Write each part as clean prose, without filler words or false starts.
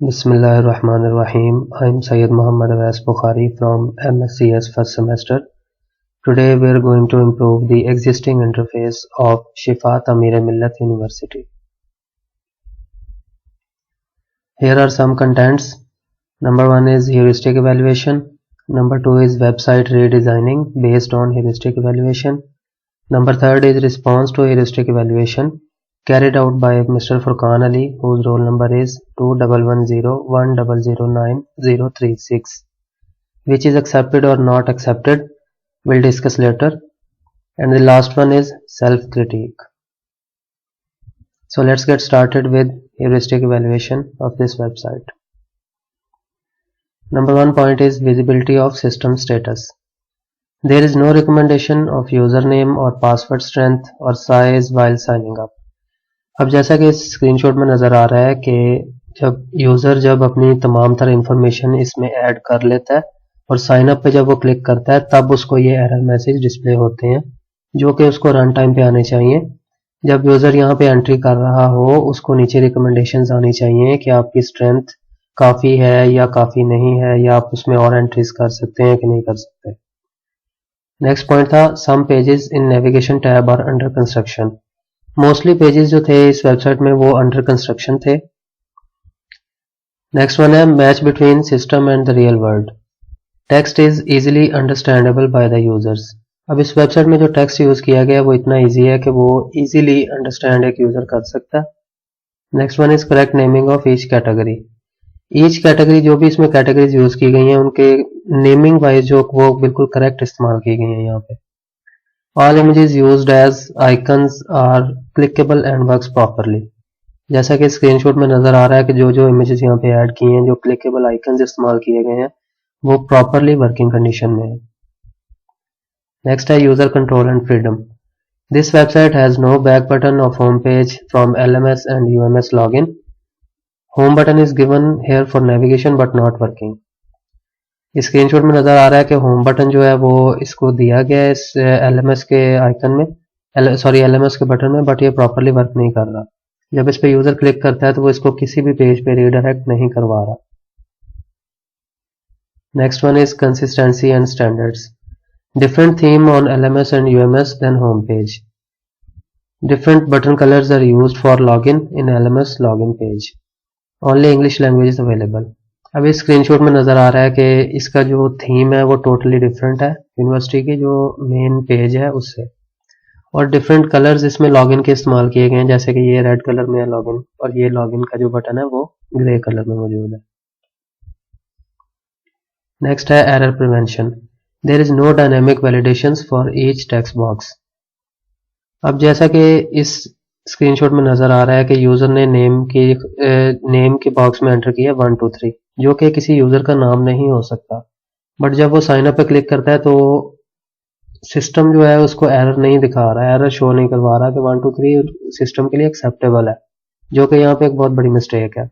Bismillahirrahmanirrahim. I'm Syed Muhammad Awais Bukhari from MSCS first semester. Today we are going to improve the existing interface of Shifat Amir-e-Millat University. Here are some contents. Number 1 is heuristic evaluation. Number 2 is website redesigning based on heuristic evaluation. Number 3 is response to heuristic evaluation carried out by Mr. Furqan Ali, whose roll number is 2110100936. Which is accepted or not accepted, we'll discuss later. And the last one is self-critique. So let's get started with heuristic evaluation of this website. Number 1 point is visibility of system status. There is no recommendation of username or password strength or size while signing up. अब जैसा कि इस screenshot में नज़र आ रहा है कि जब यूज़र जब अपनी तमाम तरह इंफॉर्मेशन इसमें ऐड कर लेता है और साइन अप पे जब वो क्लिक करता है तब उसको ये एरर मैसेज डिस्प्ले होते हैं जो कि उसको रन टाइम पे आने चाहिए। जब यूज़र यहाँ पे एंट्री कर रहा हो उसको नीचे रिकमेंडेशंस आनी चाहिए कि आपकी स्ट्रेंथ काफ़ी है या काफ़ी नहीं है या आप उसमें और एंट्रीज कर सकते हैं कि नहीं कर सकते। नेक्स्ट पॉइंट था some pages in navigation tab are under construction. Mostly pages जो थे इस वेबसाइट में वो अंडर कंस्ट्रक्शन थे। नेक्स्ट वन है match between system and the real world. Text is easily understandable by the users. अब इस वेबसाइट में जो टेक्स्ट यूज किया गया वो इतना इजी है कि वो इजीली अंडरस्टैंड एक यूजर कर सकता है। Next one is correct naming of each category. Each category जो भी इसमें कैटेगरीज यूज की गई हैं उनके नेमिंग वाइज जो वो बिल्कुल करेक्ट इस्तेमाल की गई हैं यहाँ पे। All images used as icons are clickable and works properly. जैसा कि स्क्रीनशॉट में नजर आ रहा है कि जो जो इमेजेस यहाँ पे ऐड किए हैं जो क्लिकेबल आइकन्स इस्तेमाल किए गए हैं वो प्रॉपरली वर्किंग कंडीशन में है। नेक्स्ट है user control and freedom. This website has no back button of home page from LMS and UMS login. Home button is given here for navigation but not working. इस screenshot में नज़र आ रहा है कि home button जो है वो इसको दिया गया है इस LMS के आइकन में LMS के बटन में, बट ये प्रॉपरली वर्क नहीं कर रहा। जब इस पे यूज़र क्लिक करता है तो वो इसको किसी भी पेज पे रीडायरेक्ट नहीं करवा रहा। Next one is consistency and standards. Different theme on LMS and UMS then home page. Different button colours are used for login in LMS login page. Only English language is available. अब इस screenshot में नज़र आ रहा है कि इसका जो theme है वो टोटली डिफरेंट है यूनिवर्सिटी की जो मेन पेज है उससे, और डिफरेंट कलर्स इसमें लॉगिन के इस्तेमाल किए गए हैं जैसे कि ये रेड कलर में है लॉगिन और ये लॉगिन का जो बटन है वो ग्रे कलर में मौजूद है। नेक्स्ट है error prevention. There is no dynamic validations for each text box. अब जैसा कि इस स्क्रीनशॉट में नज़र आ रहा है कि यूज़र ने नेम के बॉक्स में एंटर किया 1 2 3 जो कि किसी यूज़र का नाम नहीं हो सकता, बट जब वो साइन अप पे क्लिक करता है तो सिस्टम जो है उसको एरर नहीं दिखा रहा है, एरर शो नहीं करवा रहा कि 1 2 3 सिस्टम के लिए एक्सेप्टेबल है, जो कि यहाँ पे एक बहुत बड़ी मिस्टेक है।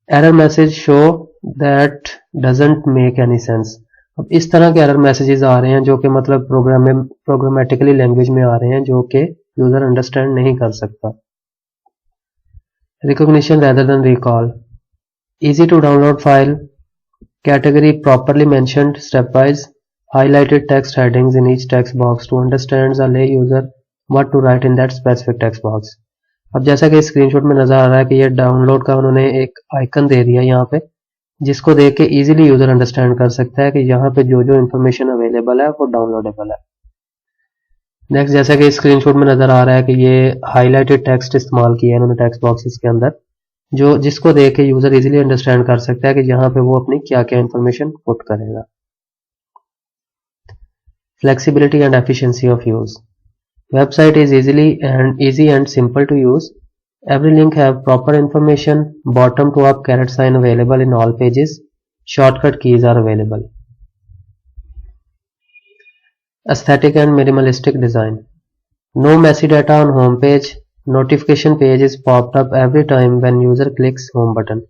Error message show that doesn't make any sense. अब इस तरह के एरर मैसेजेस आ रहे हैं जो कि मतलब प्रोग्रामेटिकली लैंग्वेज में आ रहे हैं जो कि यूज़र अंडरस्टैंड नहीं कर सकता। Recognition rather than recall. Easy to download file. Category properly mentioned stepwise. Highlighted text headings in each text box to understand the lay user what to write in that specific text box. अब जैसा कि screenshot में नज़र आ रहा है कि ये download का उन्होंने एक आइकन दे दिया यहाँ पे जिसको देख के इजीली यूज़र अंडरस्टैंड कर सकता है कि यहाँ पे जो जो इन्फॉर्मेशन अवेलेबल है वो डाउनलोडेबल है। नेक्स्ट जैसा कि स्क्रीनशॉट में नज़र आ रहा है कि ये हाईलाइटेड टेक्स्ट इस्तेमाल किया है उन्होंने टेक्स्ट बॉक्सेस के अंदर जो जिसको देख के यूज़र इजीली अंडरस्टैंड कर सकता है कि यहाँ पे वो अपनी क्या क्या इन्फॉर्मेशन पुट करेगा। Flexibility and efficiency of use. Website is easy and simple to use. Every link have proper information. Bottom to up caret sign available in all pages. Shortcut keys are available. Aesthetic and minimalistic design. No messy data on home page. Notification page is popped up every time when user clicks home button.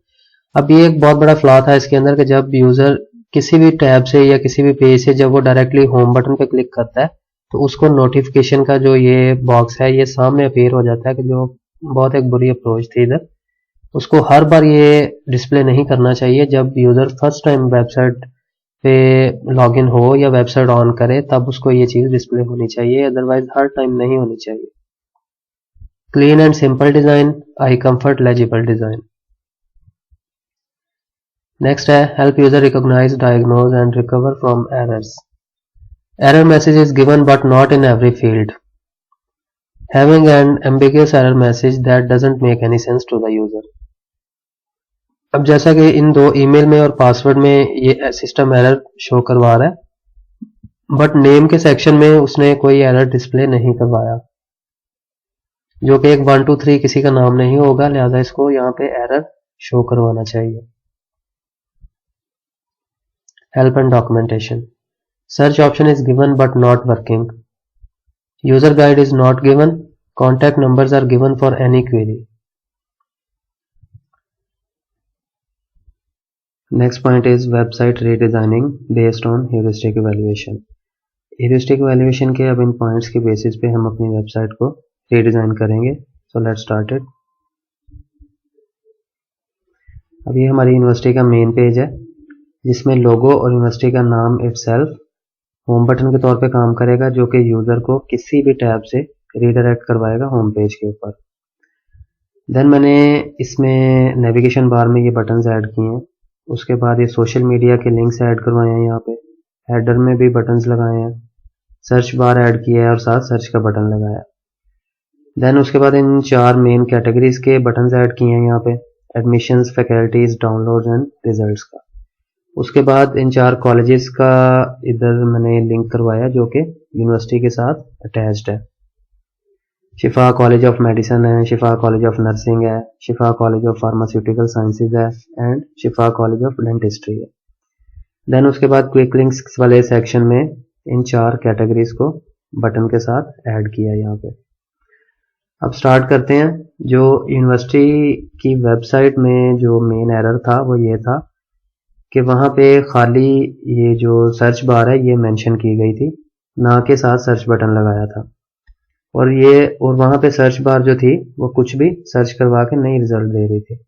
अब ये एक बहुत बड़ा flaw था इसके अंदर कि जब यूज़र किसी भी टैब से या किसी भी पेज से जब वो डायरेक्टली होम बटन पे क्लिक करता है तो उसको नोटिफिकेशन का जो ये बॉक्स है ये सामने अपीयर हो जाता है कि जो बहुत एक बुरी अप्रोच थी इधर उसको हर बार ये डिस्प्ले नहीं करना चाहिए। जब यूज़र फर्स्ट टाइम वेबसाइट पे लॉगिन हो या वेबसाइट ऑन करे तब उसको ये चीज़ डिस्प्ले होनी चाहिए, अदरवाइज हर टाइम नहीं होनी चाहिए। Clean and simple design, eye comfort legible design. Next है help user recognise, diagnose and recover from errors. Error message is given but not in every field, having an ambiguous error message that doesn't make any sense to the user. अब जैसा कि इन दो email में और password में ये system error show करवा रहा है, बट नेम के सेक्शन में उसने कोई एरर डिस्प्ले नहीं करवाया, जो कि एक 1 2 3 किसी का नाम नहीं होगा, लिहाजा इसको यहाँ पे एरर शो करवाना चाहिए। Help and documentation. Search option is given but not working, user guide is not given, contact numbers are given for any query. Next point is website redesigning based on heuristic evaluation. Heuristic evaluation के अब इन points के basis पे हम अपनी website को redesign करेंगे। So let's start it. अब ये हमारी यूनिवर्सिटी का मेन पेज है, जिसमें लोगो और यूनिवर्सिटी का नाम इटसेल्फ होम बटन के तौर पे काम करेगा, जो कि यूज़र को किसी भी टैब से रीडायरेक्ट करवाएगा होम पेज के ऊपर। देन मैंने इसमें नेविगेशन बार में ये बटन्स ऐड किए हैं। उसके बाद ये सोशल मीडिया के लिंक्स ऐड करवाए हैं, यहाँ पे हेडर में भी बटन्स लगाए हैं, सर्च बार ऐड किया है और साथ सर्च का बटन लगाया। देन उसके बाद इन 4 मेन कैटेगरीज के बटन्स ऐड किए हैं यहाँ पे, admissions, faculties, downloads and results का। उसके बाद इन 4 कॉलेजेस का इधर मैंने लिंक करवाया जो कि यूनिवर्सिटी के साथ अटैच्ड है। शिफा कॉलेज ऑफ मेडिसिन है, शिफा कॉलेज ऑफ नर्सिंग है, शिफा कॉलेज ऑफ फार्मास्यूटिकल साइंसेज है and Shifa college of dentistry है। देन उसके बाद क्विक लिंक्स वाले सेक्शन में इन 4 कैटेगरीज को बटन के साथ ऐड किया यहाँ पे। अब स्टार्ट करते हैं। जो यूनिवर्सिटी की वेबसाइट में जो मेन एरर था वो ये था कि वहाँ पे खाली ये जो सर्च बार है ये मेंशन की गई थी, ना के साथ सर्च बटन लगाया था, और वहाँ पे सर्च बार जो थी वो कुछ भी सर्च करवा के नई रिजल्ट दे रही थी।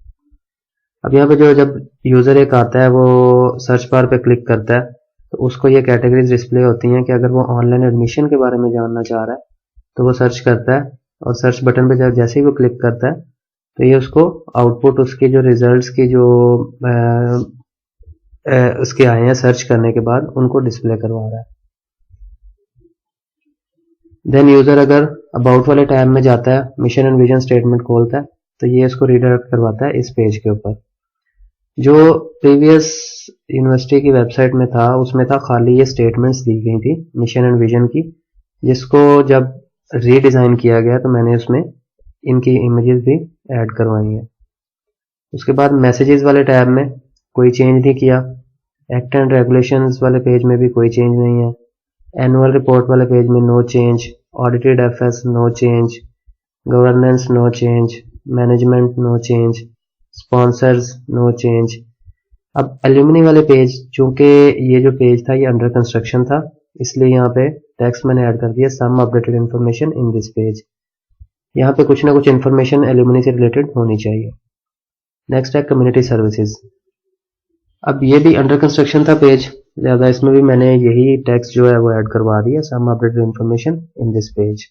अब यहाँ पे जो जब यूज़र एक आता है वो सर्च बार पे क्लिक करता है तो उसको ये कैटेगरीज डिस्प्ले होती हैं कि अगर वो ऑनलाइन एडमिशन के बारे में जानना चाह रहा है तो वो सर्च करता है, और सर्च बटन पे जब जैसे ही वो क्लिक करता है तो ये उसको आउटपुट उसके जो रिजल्ट्स की जो उसके आए हैं सर्च करने के बाद उनको डिस्प्ले करवा रहा है। देन यूज़र अगर अबाउट वाले टैब में जाता है, मिशन एंड विजन स्टेटमेंट खोलता है तो ये इसको रीडायरेक्ट करवाता है इस पेज के ऊपर। जो प्रीवियस यूनिवर्सिटी की वेबसाइट में था उसमें था खाली ये स्टेटमेंट्स दी गई थी मिशन एंड विजन की, जिसको जब रीडिज़ाइन किया गया तो मैंने उसमें इनकी इमेजेस भी ऐड करवाई हैं। उसके बाद मैसेजेस वाले टैब में कोई चेंज नहीं किया, एक्ट एंड रेगुलेशंस वाले पेज में भी कोई चेंज नहीं है, एनुअल रिपोर्ट वाले पेज में no change, audited FS no change, governance no change, management no change, sponsors no change. अब एल्यूमिनी वाले पेज, चूंकि ये जो पेज था ये अंडर कंस्ट्रक्शन था, इसलिए यहाँ पे टेक्स्ट मैंने ऐड कर दिया some updated information in this page. यहाँ पे कुछ ना कुछ इन्फॉर्मेशन एल्यूमिनी से रिलेटेड होनी चाहिए। नेक्स्ट है कम्युनिटी सर्विसेज। अब ये भी अंडर कंस्ट्रक्शन था पेज, लिहाजा इसमें भी मैंने यही टेक्स्ट जो है वो ऐड करवा दिया some updated information in this page.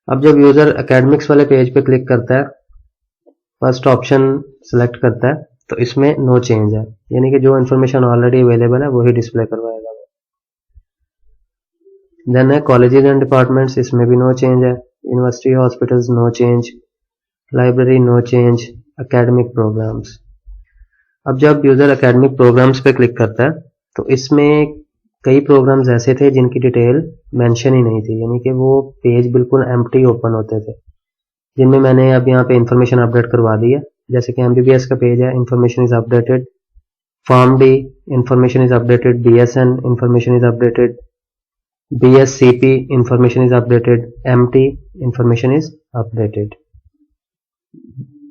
अब जब यूजर एकेडमिक्स वाले पेज पे क्लिक करता है, फर्स्ट ऑप्शन सेलेक्ट करता है, तो इसमें नो चेंज है, यानी कि जो इन्फॉर्मेशन ऑलरेडी अवेलेबल है वही डिस्प्ले करवाएगा। देन है कॉलेजेस एंड डिपार्टमेंट्स, इसमें भी नो चेंज है, university hospitals no change, library no change, academic programmes. अब जब यूजर एकेडमिक प्रोग्राम्स पे क्लिक करता है तो इसमें कई प्रोग्राम्स ऐसे थे जिनकी डिटेल मेंशन ही नहीं थी, यानी कि वो पेज बिल्कुल एम्प्टी ओपन होते थे, जिनमें मैंने अब यहाँ पे इंफॉर्मेशन अपडेट करवा दी है। जैसे कि एमबीबीएस का पेज है, information is updated, pharm D information is updated, BSN information is updated, BSCP information is updated, MT information is updated.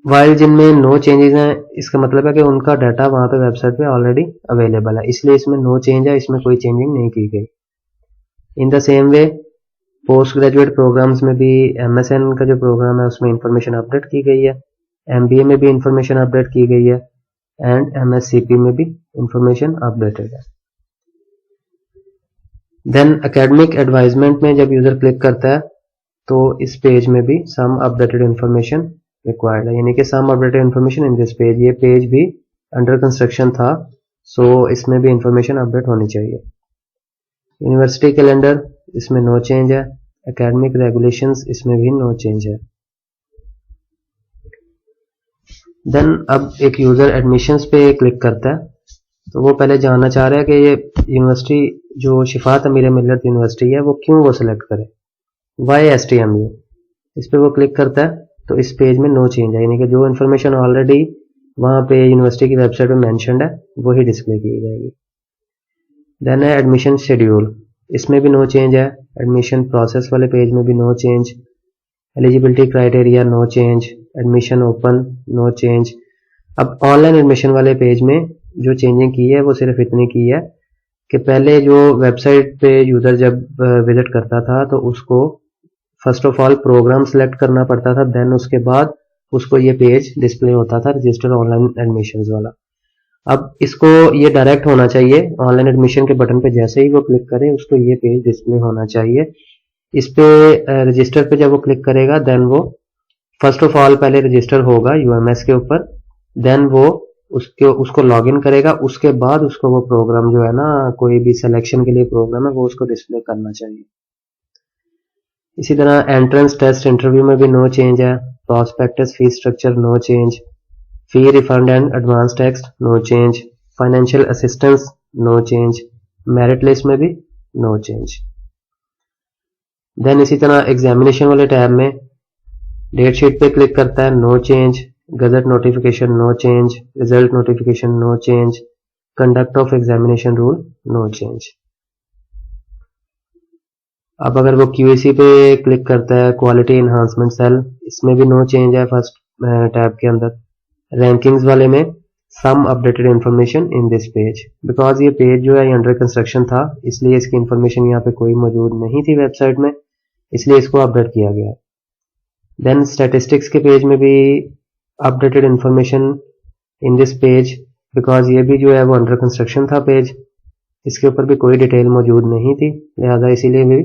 While जिनमें नो चेंजेस हैं, इसका मतलब है कि उनका डाटा वहां पे वेबसाइट पे ऑलरेडी अवेलेबल है, इसलिए इसमें नो चेंज है, इसमें कोई चेंजिंग नहीं की गई। In the same way post graduate programmes में भी MSN का जो प्रोग्राम है उसमें इंफॉर्मेशन अपडेट की गई है, MBA में भी इंफॉर्मेशन अपडेट की गई है एंड MSCP में भी इंफॉर्मेशन अपडेटेड है। देन एकेडमिक एडवाइजमेंट में जब यूजर क्लिक करता है तो इस पेज में भी सम अपडेटेड इंफॉर्मेशन रिक्वायर्ड है, यानी कि some updated information in this page. ये पेज भी अंडर कंस्ट्रक्शन था, सो इसमें भी इंफॉर्मेशन अपडेट होनी चाहिए। यूनिवर्सिटी कैलेंडर, इसमें नो चेंज है। एकेडमिक रेगुलेशंस, इसमें भी नो चेंज है। देन अब एक यूजर एडमिशंस पे क्लिक करता है तो वो पहले जानना चाह रहा है कि ये यूनिवर्सिटी जो शिफात अमीर मिल्लत यूनिवर्सिटी है वो क्यों वो सिलेक्ट करे, वाई STMU। इस पर वो क्लिक करता है तो इस पेज में नो चेंज है, यानी कि जो इन्फॉर्मेशन ऑलरेडी वहाँ पे यूनिवर्सिटी की वेबसाइट पे मेंशन्ड है वही डिस्प्ले की जाएगी। देन है एडमिशन शेड्यूल, इसमें भी नो चेंज है। एडमिशन प्रोसेस वाले पेज में भी no change. Eligibility criteria no change. Admission open no change. अब ऑनलाइन एडमिशन वाले पेज में जो चेंजिंग की है वो सिर्फ इतनी की है कि पहले जो वेबसाइट पे यूजर जब विजिट करता था तो उसको first of all programme select करना पड़ता था, देन उसके बाद उसको ये पेज डिस्प्ले होता था रजिस्टर ऑनलाइन एडमिशंस वाला। अब इसको ये डायरेक्ट होना चाहिए, ऑनलाइन एडमिशन के बटन पे जैसे ही वो क्लिक करे उसको ये पेज डिस्प्ले होना चाहिए। इस पे रजिस्टर पे जब वो क्लिक करेगा देन वो फर्स्ट ऑफ ऑल पहले रजिस्टर होगा UMS के ऊपर, देन वो उसको लॉगिन करेगा, उसके बाद उसको वो प्रोग्राम जो है ना कोई भी सिलेक्शन के लिए प्रोग्राम है वो उसको डिस्प्ले करना चाहिए। इसी तरह एंट्रेंस टेस्ट इंटरव्यू में भी नो चेंज है। Prospectus fees structure no change. Fee refund and advance tax no change. Financial assistance no change. Merit list में भी नो चेंज। देन इसी तरह एग्जामिनेशन वाले टैब में डेट शीट पे क्लिक करता है, no change. Gazette notification no change. Result notification no change. Conduct of examination rule no change. अब अगर वो QAC पे क्लिक करता है, क्वालिटी इन्हांसमेंट सेल, इसमें भी नो चेंज है फर्स्ट टैब के अंदर। रैंकिंग्स वाले में some updated information in this page, because ये पेज जो है ये अंडर कंस्ट्रक्शन था इसलिए इसकी इंफॉर्मेशन यहाँ पे कोई मौजूद नहीं थी वेबसाइट में, इसलिए इसको अपडेट किया गया। देन स्टैटिस्टिक्स के पेज में भी updated information in this page, because ये भी जो है वो अंडर कंस्ट्रक्शन था पेज, इसके ऊपर भी कोई डिटेल मौजूद नहीं थी, लिहाजा इसीलिए भी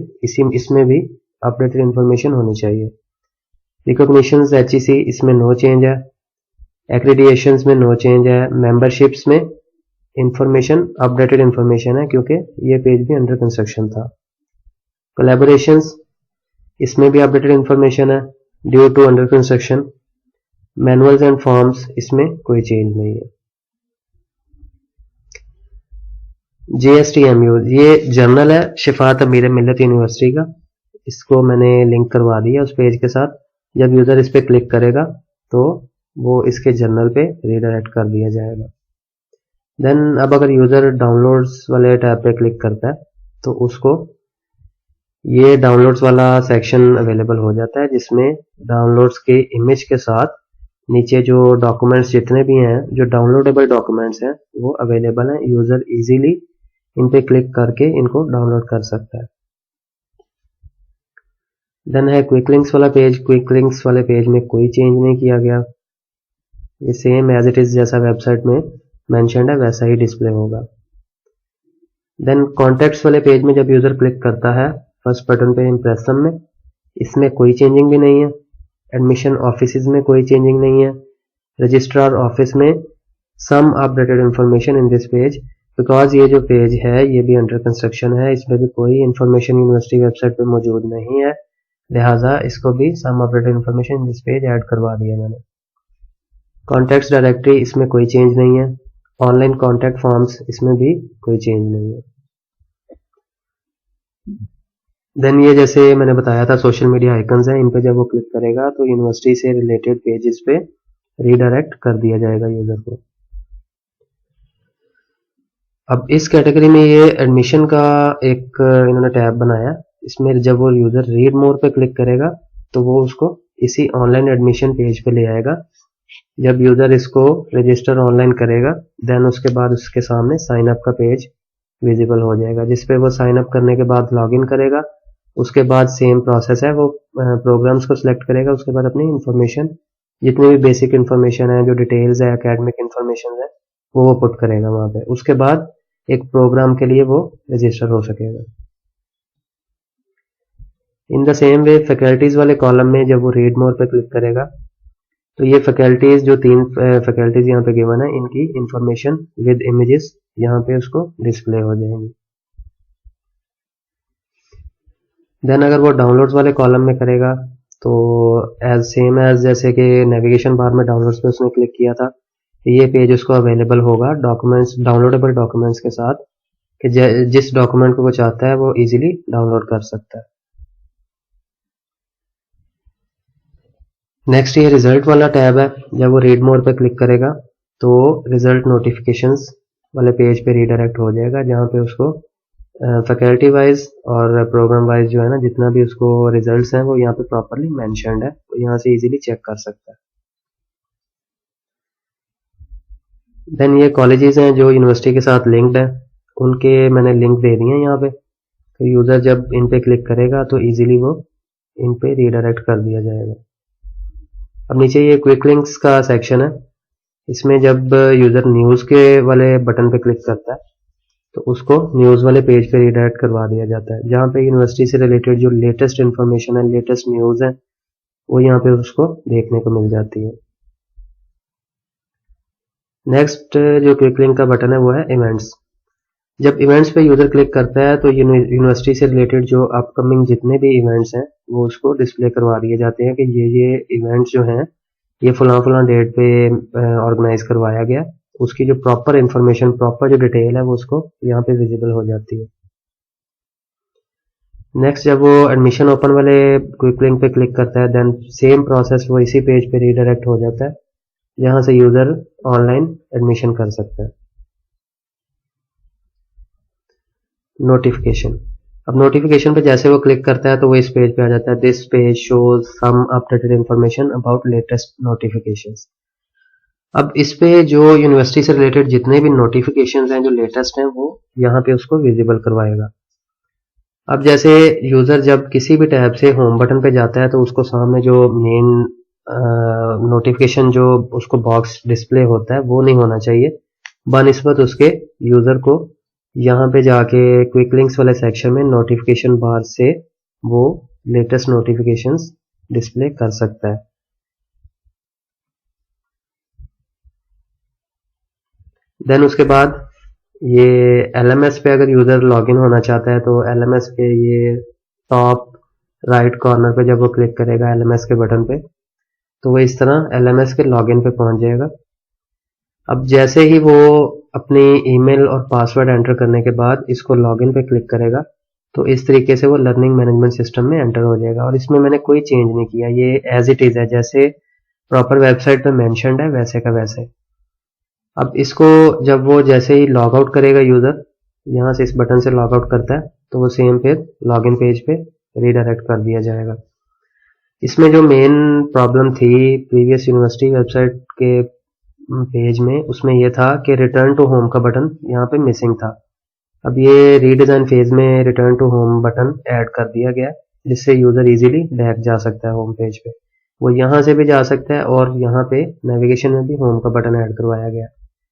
इसमें भी अपडेटेड इंफॉर्मेशन होनी चाहिए। रिकॉग्निशंस HEC, इसमें नो चेंज है। एक्रेडिएशंस में नो चेंज है। मेंबरशिप्स में इंफॉर्मेशन अपडेटेड इंफॉर्मेशन है क्योंकि ये पेज भी अंडर कंस्ट्रक्शन था। कोलैबोरेशंस, इसमें भी अपडेटेड इंफॉर्मेशन है due to under construction. Manuals and forms, इसमें कोई चेंज नहीं है। JSTMU, ये जर्नल है शिफात अमीर मिल्लत यूनिवर्सिटी का, इसको मैंने लिंक करवा दिया उस पेज के साथ। जब यूजर इस पे क्लिक करेगा तो वो इसके जर्नल पे रीडायरेक्ट कर दिया जाएगा। देन अब अगर यूजर डाउनलोड्स वाले टैब पे क्लिक करता है तो उसको ये डाउनलोड्स वाला सेक्शन अवेलेबल हो जाता है जिसमें डाउनलोड्स के इमेज के साथ नीचे जो डॉक्यूमेंट्स जितने भी हैं, जो डाउनलोडेबल डॉक्यूमेंट्स हैं वो अवेलेबल हैं। यूजर इजीली इन पे क्लिक करके इनको डाउनलोड कर सकता है। देन है क्विक लिंक्स वाला पेज। क्विक लिंक्स वाले पेज में कोई चेंज नहीं किया गया, ये सेम एज इट इज जैसा वेबसाइट में मेंशन्ड है वैसा ही डिस्प्ले होगा। देन कॉन्टैक्ट्स वाले पेज में जब यूजर क्लिक करता है फर्स्ट बटन पे इम्प्रेशन में, इसमें कोई चेंजिंग भी नहीं है। एडमिशन ऑफिस में कोई चेंजिंग नहीं है। रजिस्ट्रार ऑफिस में some updated information in this page, because ये जो पेज है ये भी अंडर कंस्ट्रक्शन है, इसमें भी कोई इंफॉर्मेशन यूनिवर्सिटी वेबसाइट पे मौजूद नहीं है, लिहाजा इसको भी some updated information in this page add करवा दिया मैंने। कॉन्टैक्ट्स डायरेक्टरी, इसमें कोई चेंज नहीं है। ऑनलाइन कॉन्टैक्ट फॉर्म्स, इसमें भी कोई चेंज नहीं है। देन ये जैसे मैंने बताया था सोशल मीडिया आइकन्स हैं, इन पे जब वो क्लिक करेगा तो यूनिवर्सिटी से रिलेटेड पेजेस पे रीडायरेक्ट कर दिया जाएगा यूजर को। अब इस कैटेगरी में ये एडमिशन का एक इन्होंने टैब बनाया, इसमें जब वो यूजर रीड मोर पे क्लिक करेगा तो वो उसको इसी ऑनलाइन एडमिशन पेज पे ले आएगा। जब यूजर इसको रजिस्टर ऑनलाइन करेगा देन उसके बाद उसके सामने साइन अप का पेज विजिबल हो जाएगा, जिसपे वो साइन अप करने के बाद लॉगिन करेगा उसके बाद सेम प्रोसेस है, वो प्रोग्राम्स को सिलेक्ट करेगा, उसके बाद अपनी इंफॉर्मेशन जितनी भी बेसिक इंफॉर्मेशन है, जो डिटेल्स है, एकेडमिक इंफॉर्मेशन है, वो पुट करेगा वहाँ पे। उसके बाद एक प्रोग्राम के लिए वो रजिस्टर हो सकेगा। इन द सेम वे फैकल्टीज वाले कॉलम में जब वो रीड मोर पे क्लिक करेगा तो ये फैकल्टीज जो 3 फैकल्टीज यहाँ पे गिवन है, इनकी इंफॉर्मेशन विद इमेजेस यहाँ पे उसको डिस्प्ले हो जाएंगी। देन अगर वो डाउनलोड्स वाले कॉलम में करेगा तो एज सेम एज जैसे कि नेविगेशन बार में डाउनलोड्स पे उसने क्लिक किया था, ये पेज उसको अवेलेबल होगा डॉक्यूमेंट्स, डाउनलोडेबल डॉक्यूमेंट्स के साथ, कि जिस डॉक्यूमेंट को वो चाहता है वो इजीली डाउनलोड कर सकता है। नेक्स्ट ये रिजल्ट वाला टैब है। जब वो रीड मोर पे क्लिक करेगा तो रिजल्ट नोटिफिकेशंस वाले पेज पे रीडायरेक्ट हो जाएगा, जहाँ पे उसको फैकल्टी वाइज और प्रोग्राम वाइज जो है ना, जितना भी उसको रिजल्ट्स हैं वो यहाँ पे प्रॉपरली मेंशन्ड है, तो यहाँ से इजीली चेक कर सकता है। देन ये कॉलेजेस हैं जो यूनिवर्सिटी के साथ लिंक्ड है, उनके मैंने लिंक दे दिए हैं यहाँ पे, तो यूज़र जब इन पे क्लिक करेगा तो इजीली वो इन पे रीडायरेक्ट कर दिया जाएगा। अब नीचे ये क्विक लिंक्स का सेक्शन है, इसमें जब यूज़र न्यूज़ के वाले बटन पे क्लिक करता है तो उसको न्यूज़ वाले पेज पे रीडायरेक्ट करवा दिया जाता है, जहाँ पे यूनिवर्सिटी से रिलेटेड जो लेटेस्ट इन्फॉर्मेशन है, लेटेस्ट न्यूज़ है, वो यहाँ पे उसको देखने को मिल जाती है। नेक्स्ट जो क्विक लिंक का बटन है वो है इवेंट्स। जब इवेंट्स पे यूज़र क्लिक करता है तो यूनिवर्सिटी से रिलेटेड जो अपकमिंग जितने भी इवेंट्स हैं वो उसको डिस्प्ले करवा दिए जाते हैं कि ये इवेंट्स जो हैं ये फलां डेट पे ऑर्गेनाइज करवाया गया, उसकी जो प्रॉपर इंफॉर्मेशन, प्रॉपर जो डिटेल है वो उसको यहाँ पे विजिबल हो जाती है। नेक्स्ट जब वो एडमिशन ओपन वाले क्विक लिंक पे क्लिक करता है, देन सेम प्रोसेस वो इसी पेज पे रीडायरेक्ट हो जाता है, जहाँ से यूज़र ऑनलाइन एडमिशन कर सकता है। नोटिफिकेशन। अब नोटिफिकेशन पे जैसे वो क्लिक करता है तो वो इस पेज पे आ जाता है, this page shows some updated information about latest notifications. अब इस पे जो यूनिवर्सिटी से रिलेटेड जितने भी नोटिफिकेशंस हैं जो लेटेस्ट हैं वो यहाँ पे उसको विजिबल करवाएगा। अब जैसे यूज़र जब किसी भी टैब से होम बटन पे जाता है तो उसको सामने जो मेन नोटिफिकेशन जो उसको बॉक्स डिस्प्ले होता है वो नहीं होना चाहिए, बनिस्बत उसके यूज़र को यहाँ पे जाके क्विक लिंक्स वाले सेक्शन में नोटिफिकेशन बार से वो लेटेस्ट नोटिफिकेशंस डिस्प्ले कर सकता है। देन उसके बाद ये LMS पे अगर यूज़र लॉगिन होना चाहता है तो LMS पे ये टॉप राइट कॉर्नर पे जब वो क्लिक करेगा LMS के बटन पे तो वो इस तरह LMS के लॉगिन पे पहुंच जाएगा। अब जैसे ही वो अपनी ईमेल और पासवर्ड एंटर करने के बाद इसको लॉगिन पे क्लिक करेगा तो इस तरीके से वो लर्निंग मैनेजमेंट सिस्टम में एंटर हो जाएगा, और इसमें मैंने कोई चेंज नहीं किया, ये एज इट इज़ है, जैसे प्रॉपर वेबसाइट पे मेंशन्ड है वैसे का वैसे। अब इसको जब वो जैसे ही लॉग आउट करेगा यूज़र, यहाँ से इस बटन से लॉग आउट करता है तो वो सेम फिर लॉगिन पेज पे रीडायरेक्ट कर दिया जाएगा। इसमें जो मेन प्रॉब्लम थी प्रीवियस यूनिवर्सिटी वेबसाइट के पेज में, उसमें यह था कि रिटर्न टू होम का बटन यहाँ पे मिसिंग था। अब ये रीडिज़ाइन फेज में return to home button add कर दिया गया, जिससे यूज़र इजीली बैक जा सकता है होम पेज पे। वो यहाँ से भी जा सकता है और यहाँ पे नेविगेशन में भी होम का बटन ऐड करवाया गया,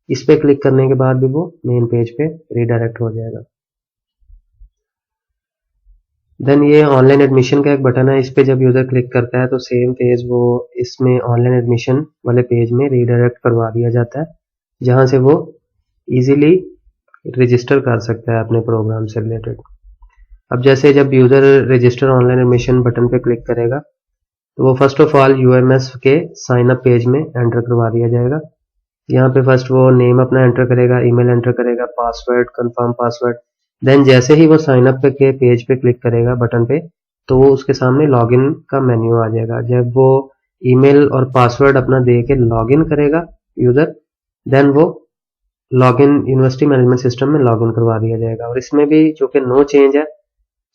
इस पे क्लिक करने के बाद भी वो मेन पेज पे रीडायरेक्ट हो जाएगा। देन ये ऑनलाइन एडमिशन का एक बटन है, इस पे जब यूज़र क्लिक करता है तो सेम पेज वो इसमें ऑनलाइन एडमिशन वाले पेज में रीडायरेक्ट करवा दिया जाता है, जहाँ से वो इजीली रजिस्टर कर सकता है अपने प्रोग्राम से रिलेटेड। अब जैसे जब user register online admission button पे क्लिक करेगा तो वो फर्स्ट ऑफ ऑल UMS के साइन अप पेज में एंटर करवा दिया जाएगा। यहाँ पे फर्स्ट वो नेम अपना एंटर करेगा, ईमेल एंटर करेगा, पासवर्ड, कंफर्म पासवर्ड। देन जैसे ही वो साइन अप के पेज पे क्लिक करेगा बटन पे तो वो उसके सामने लॉगिन का मेन्यू आ जाएगा। जब वो ईमेल और पासवर्ड अपना दे के लॉगिन करेगा यूज़र, देन वो लॉगिन यूनिवर्सिटी मैनेजमेंट सिस्टम में लॉगिन करवा दिया जाएगा। और इसमें भी चूंकि नो चेंज है,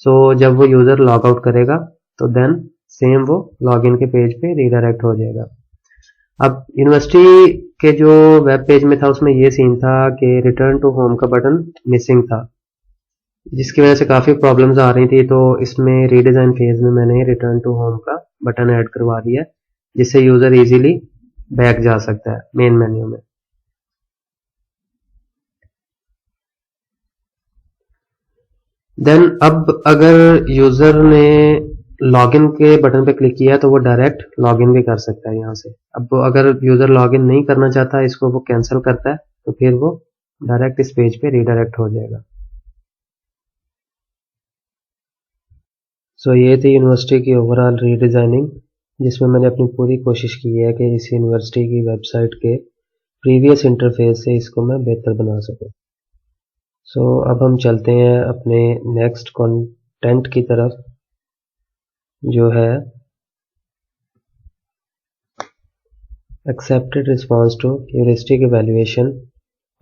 सो जब वो यूज़र लॉग आउट करेगा तो देन सेम वो लॉगिन के पेज पे रीडायरेक्ट हो जाएगा। अब यूनिवर्सिटी के जो वेब पेज में था उसमें ये सीन था कि रिटर्न टू होम का बटन मिसिंग था, जिसकी वजह से काफ़ी प्रॉब्लम्स आ रही थी। तो इसमें रीडिज़ाइन फेज में मैंने रिटर्न टू होम का बटन ऐड करवा दिया है, जिससे यूज़र इजीली बैक जा सकता है मेन मेन्यू में। देन अब अगर यूज़र ने लॉगिन के बटन पे क्लिक किया तो वो डायरेक्ट लॉगिन भी कर सकता है यहाँ से। अब अगर यूज़र लॉगिन नहीं करना चाहता, इसको वो कैंसिल करता है, तो फिर वो डायरेक्ट इस पेज पे रीडायरेक्ट हो जाएगा। सो ये थी यूनिवर्सिटी की ओवरऑल रीडिज़ाइनिंग, जिसमें मैंने अपनी पूरी कोशिश की है कि इस यूनिवर्सिटी की वेबसाइट के प्रीवियस इंटरफेस से इसको मैं बेहतर बना सकूं। सो अब हम चलते हैं अपने नेक्स्ट कंटेंट की तरफ, जो है accepted response to heuristic evaluation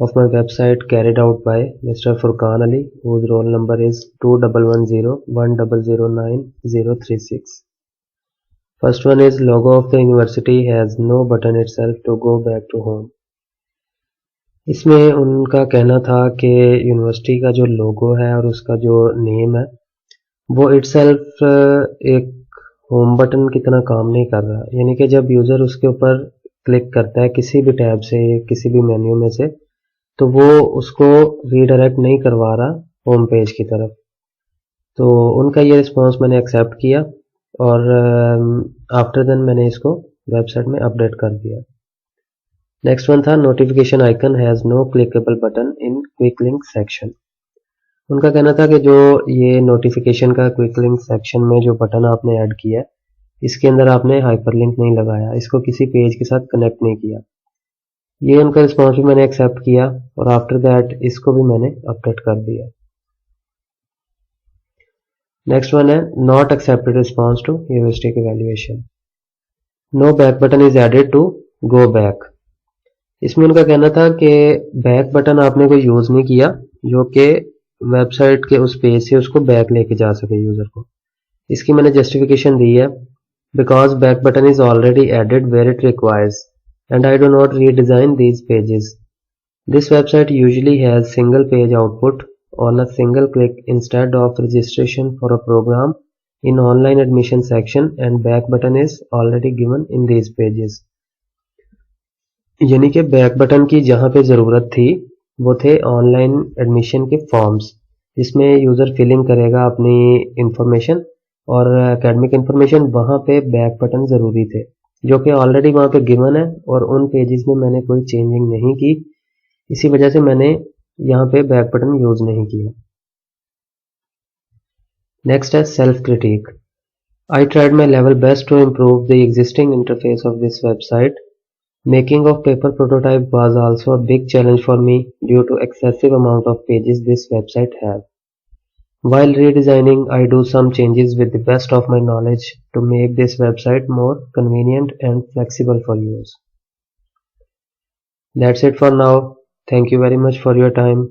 of my website carried out by Mr. Furqan Ali, whose roll number is 2110100936. First one is logo of the university has no button itself to go back to home. इसमें उनका कहना था कि university का जो लोगो है और उसका जो नेम है वो इटसेल्फ एक होम बटन की तरह काम नहीं कर रहा। यानी कि जब यूज़र उसके ऊपर क्लिक करता है किसी भी टैब से, किसी भी मेन्यू में से, तो वो उसको रीडायरेक्ट नहीं करवा रहा होम पेज की तरफ। तो उनका ये रिस्पॉन्स मैंने एक्सेप्ट किया और आफ्टर देन मैंने इसको वेबसाइट में अपडेट कर दिया। नेक्स्ट वन था notification icon has no clickable button in quick link section. उनका कहना था कि जो ये नोटिफिकेशन का क्विक लिंक सेक्शन में जो बटन आपने ऐड किया है, इसके अंदर आपने हाइपरलिंक नहीं लगाया, इसको किसी पेज के साथ कनेक्ट नहीं किया। ये उनका रिस्पॉन्स भी मैंने एक्सेप्ट किया और आफ्टर दैट इसको भी मैंने अपडेट कर दिया। नेक्स्ट वन है not accepted response to heuristic evaluation, no back button is added to go back. इसमें उनका कहना था कि बैक बटन आपने कोई यूज़ नहीं किया जो कि वेबसाइट के उस पेज से उसको बैक लेके जा सके यूज़र को। इसकी मैंने जस्टिफिकेशन दी है, because back button is already added where it requires and I do not redesign these pages. This website usually has single page output on a single click instead of registration for a program in online admission section and back button is already given in these pages. यानी कि back button की जहाँ पे ज़रूरत थी वो थे online admission के फॉर्म्स, जिसमें यूज़र फिलिंग करेगा अपनी इंफॉर्मेशन और एकेडमिक इंफॉर्मेशन, वहाँ पे बैक बटन ज़रूरी थे जो कि ऑलरेडी वहाँ पे गिवन है और उन पेजेस में मैंने कोई चेंजिंग नहीं की। इसी वजह से मैंने यहाँ पे बैक बटन यूज़ नहीं किया। नेक्स्ट है self critic. I tried my level best to improve the existing interface of this website. Making of paper prototype was also a big challenge for me due to excessive amount of pages this website has. While redesigning, I do some changes with the best of my knowledge to make this website more convenient and flexible for use. That's it for now. Thank you very much for your time.